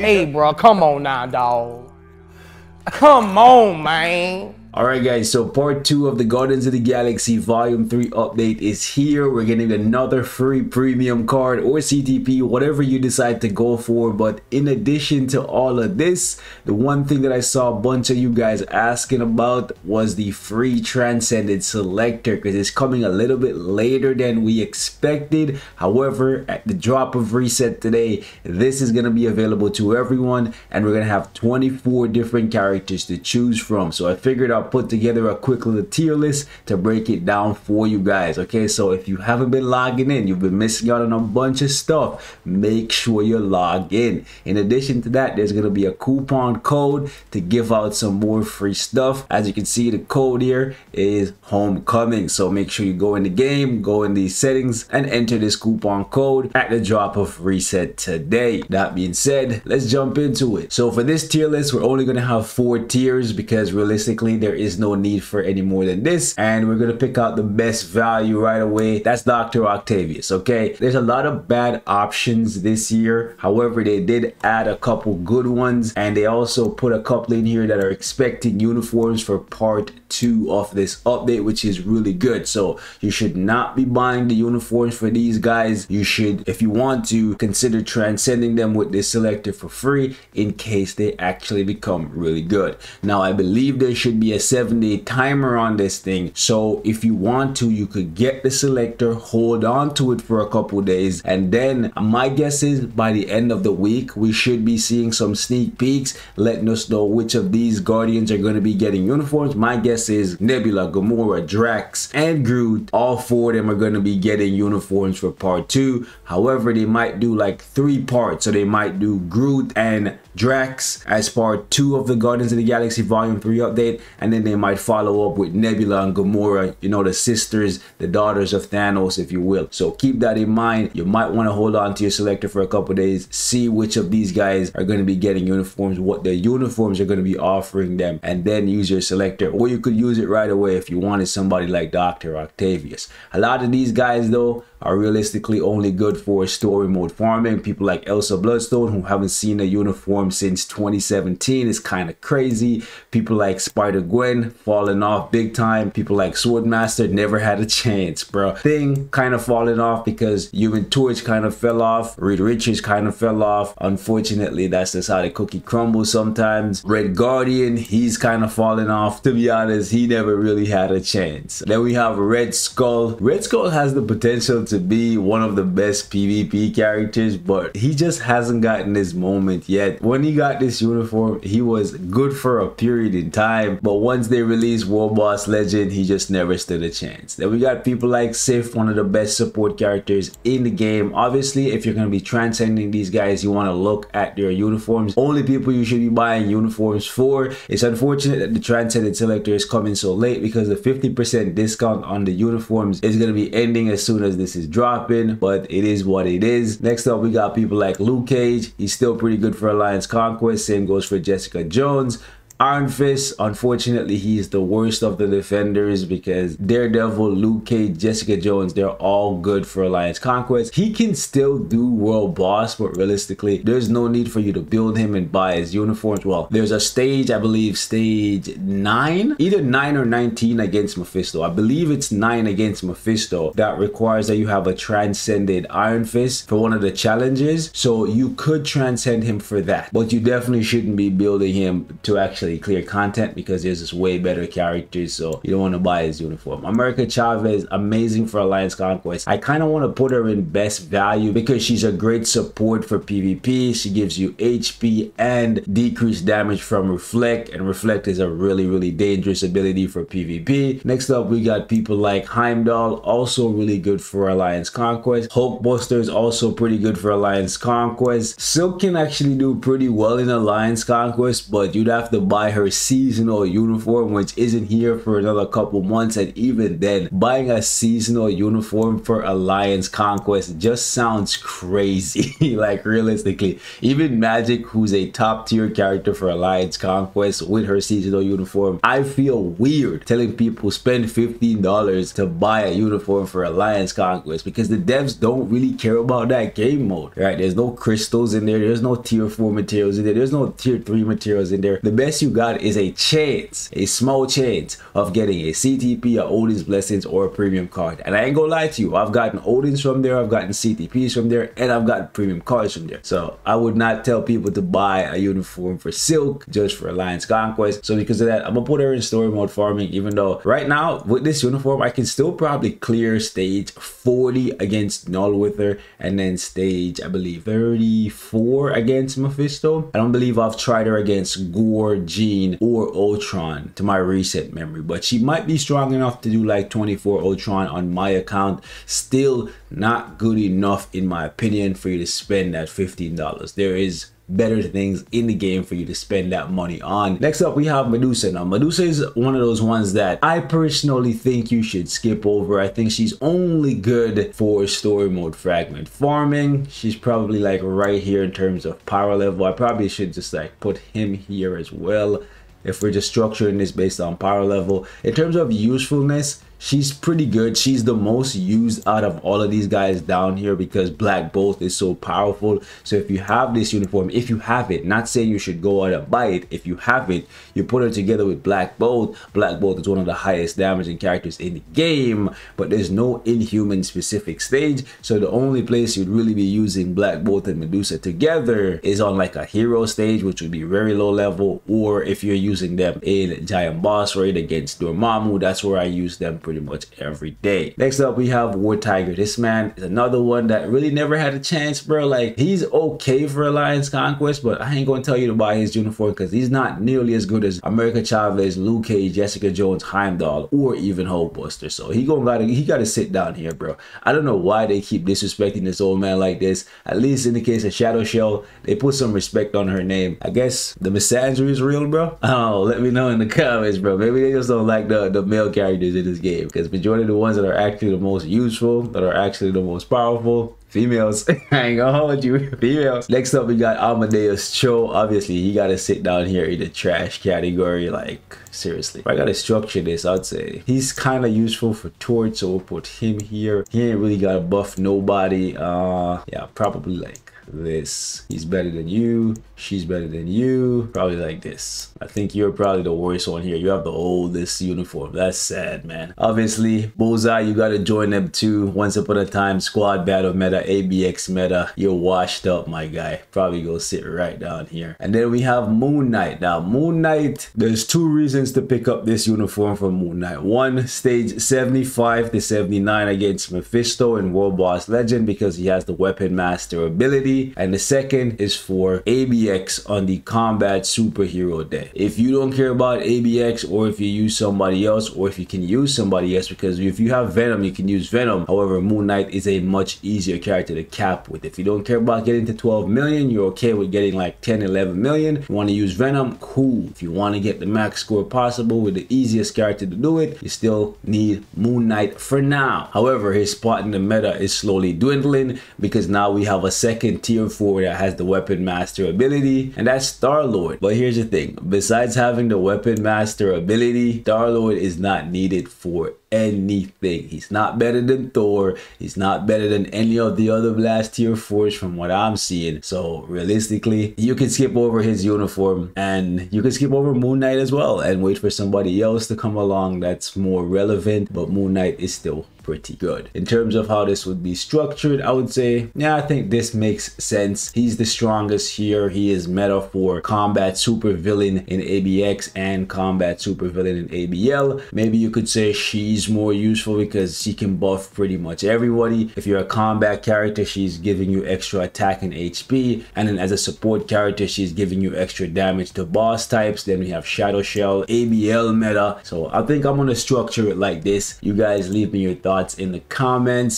Hey, bro, come on now, dog. Come on, man. Alright guys, so part 2 of the Guardians of the Galaxy Volume 3 update is here. We're getting another free premium card or CTP, whatever you decide to go for. But in addition to all of this, the one thing that I saw a bunch of you guys asking about was the free Transcended Selector, because it's coming a little bit later than we expected. However, at the drop of reset today, this is going to be available to everyone, and we're going to have 24 different characters to choose from. So I figured I'll put together a quick little tier list to break it down for you guys. Okay, so if you haven't been logging in, you've been missing out on a bunch of stuff, make sure you log in. In addition to that, there's going to be a coupon code to give out some more free stuff. As you can see, the code here is Homecoming, so make sure you go in the game, go in the settings, and enter this coupon code at the drop of reset today. That being said, let's jump into it. So for this tier list, we're only going to have 4 tiers because realistically there is no need for any more than this, and we're gonna pick out the best value right away. That's Dr. Octavius. Okay, there's a lot of bad options this year, however they did add a couple good ones, and they also put a couple in here that are expecting uniforms for part 2 of this update, which is really good. So you should not be buying the uniforms for these guys. You should, if you want to, consider transcending them with this selector for free in case they actually become really good. Now I believe there should be a 7-day timer on this thing, so if you want to, you could get the selector, hold on to it for a couple days, and then my guess is by the end of the week we should be seeing some sneak peeks letting us know which of these Guardians are going to be getting uniforms. My guess is Nebula, Gamora, Drax, and Groot. All 4 of them are going to be getting uniforms for part 2. However, they might do like 3 parts, so they might do Groot and Drax as part 2 of the Guardians of the Galaxy Volume 3 update, and then they might follow up with Nebula and Gamora, you know, the sisters, the daughters of Thanos, if you will. So keep that in mind. You might want to hold on to your selector for a couple days, see which of these guys are going to be getting uniforms, what their uniforms are going to be offering them, and then use your selector. Or you could use it right away if you wanted somebody like Dr. Octavius. A lot of these guys though are realistically only good for story mode farming. People like Elsa Bloodstone, who haven't seen a uniform since 2017, is kind of crazy. People like Spider-Gwen falling off big time. People like Swordmaster never had a chance, bro. Thing kind of falling off because Human Torch kind of fell off. Reed Richards kind of fell off. Unfortunately, that's just how the cookie crumbles sometimes. Red Guardian, he's kind of falling off. To be honest, he never really had a chance. Then we have Red Skull. Red Skull has the potential to be one of the best PvP characters, but he just hasn't gotten this moment yet. When he got this uniform, he was good for a period in time, but once they released World Boss Legend, he just never stood a chance. Then we got people like Sif, one of the best support characters in the game. Obviously, if you're going to be transcending these guys, you want to look at their uniforms. Only people you should be buying uniforms for. It's unfortunate that the Transcended Selector is coming so late because the 50% discount on the uniforms is going to be ending as soon as this is dropping, but it is what it is. Next up, we got people like Luke Cage. He's still pretty good for Alliance Conquest. Same goes for Jessica Jones. Iron Fist, unfortunately, he's the worst of the defenders because Daredevil, Luke Cage, Jessica Jones, they're all good for Alliance Conquest. He can still do World Boss, but realistically, there's no need for you to build him and buy his uniforms. Well, there's a stage, I believe stage 9, either 9 or 19 against Mephisto. I believe it's 9 against Mephisto that requires that you have a Transcended Iron Fist for one of the challenges. So you could transcend him for that, but you definitely shouldn't be building him to actually clear content because there's just way better characters, so you don't want to buy his uniform. America Chavez, amazing for Alliance Conquest. I kind of want to put her in best value because she's a great support for PvP. She gives you HP and decreased damage from Reflect, and Reflect is a really dangerous ability for PvP. Next up, we got people like Heimdall, also really good for Alliance Conquest. Hulkbuster is also pretty good for Alliance Conquest. Silk can actually do pretty well in Alliance Conquest, but you'd have to buy buy her seasonal uniform, which isn't here for another couple months. And even then, buying a seasonal uniform for Alliance Conquest just sounds crazy. Like, realistically, even Magic, who's a top tier character for Alliance Conquest, with her seasonal uniform, I feel weird telling people spend $15 to buy a uniform for Alliance Conquest, because the devs don't really care about that game mode, right? There's no crystals in there, there's no tier 4 materials in there, there's no tier 3 materials in there. The best you got is a chance, a small chance of getting a CTP, a Odin's Blessings, or a premium card. And I ain't gonna lie to you, I've gotten Odin's from there, I've gotten CTPs from there, and I've gotten premium cards from there. So I would not tell people to buy a uniform for Silk just for Alliance Conquest. So because of that, I'm gonna put her in story mode farming, even though right now with this uniform I can still probably clear stage 40 against Null with her, and then stage, I believe, 34 against Mephisto. I don't believe I've tried her against Gore, Jean, or Ultron to my recent memory, but she might be strong enough to do like 24 Ultron on my account. Still not good enough in my opinion for you to spend that $15. There is better things in the game for you to spend that money on. Next up, we have Medusa. Now, Medusa is one of those ones that I personally think you should skip over. I think she's only good for story mode fragment farming. She's probably like right here in terms of power level. I probably should just like put him here as well if we're just structuring this based on power level. In terms of usefulness, she's pretty good. She's the most used out of all of these guys down here because Black Bolt is so powerful. So if you have this uniform, if you have it, not saying you should go out and buy it, if you have it, you put it together with Black Bolt. Black Bolt is one of the highest damaging characters in the game, but there's no Inhuman specific stage. So the only place you'd really be using Black Bolt and Medusa together is on like a hero stage, which would be very low level, or if you're using them in Giant Boss Raid against Dormammu, that's where I use them pretty much every day. Next up, we have War Tiger. This man is another one that really never had a chance, bro. Like, he's okay for Alliance Conquest, but I ain't gonna tell you to buy his uniform because he's not nearly as good as America Chavez, Luke Cage, Jessica Jones, Heimdall, or even Hulkbuster. So he gotta sit down here, bro. I don't know why they keep disrespecting this old man like this. At least in the case of Shadow Shell, they put some respect on her name. I guess the misandry is real, bro. Oh, let me know in the comments, bro. Maybe they just don't like the male characters in this game, because majority of the ones that are actually the most useful, that are actually the most powerful, females. I ain't gonna hold you, females. Next up, we got Amadeus Cho. Obviously, he gotta sit down here in the trash category. Like, seriously, if I gotta structure this, I'd say he's kind of useful for Torch, so we'll put him here. He ain't really gotta buff nobody. Yeah, probably like this. He's better than you, she's better than you, probably like this. I think you're probably the worst one here. You have the oldest uniform. That's sad, man. Obviously, Bullseye, you gotta join them too. Once upon a time, squad battle meta, ABX meta, you're washed up, my guy. Probably go sit right down here. And then we have Moon Knight. Now, Moon Knight, there's two reasons to pick up this uniform for Moon Knight. One, stage 75 to 79 against Mephisto in World Boss Legend, because he has the Weapon Master ability. And the second is for ABX on the Combat Superhero Day. If you don't care about ABX, or if you use somebody else, or if you can use somebody else, because if you have Venom, you can use Venom. However, Moon Knight is a much easier character to cap with. If you don't care about getting to 12 million, you're okay with getting like 10, 11 million. If you want to use Venom, cool. If you want to get the max score possible with the easiest character to do it, you still need Moon Knight for now. However, his spot in the meta is slowly dwindling, because now we have a second tier 4 that has the Weapon Master ability, and that's Star-Lord. But here's the thing, besides having the Weapon Master ability, Star-Lord is not needed for anything. He's not better than Thor. He's not better than any of the other Blast tier 4s from what I'm seeing. So realistically, you can skip over his uniform, and you can skip over Moon Knight as well and wait for somebody else to come along that's more relevant. But Moon Knight is still pretty good. In terms of how this would be structured, I would say, yeah, I think this makes sense. He's the strongest here. He is meta for Combat Supervillain in ABX and Combat Supervillain in ABL. Maybe you could say she's more useful because she can buff pretty much everybody. If you're a combat character, she's giving you extra attack and HP, and then as a support character, she's giving you extra damage to boss types. Then we have Shadow Shell, ABL meta. So I think I'm gonna structure it like this. You guys leave me your thoughts in the comments.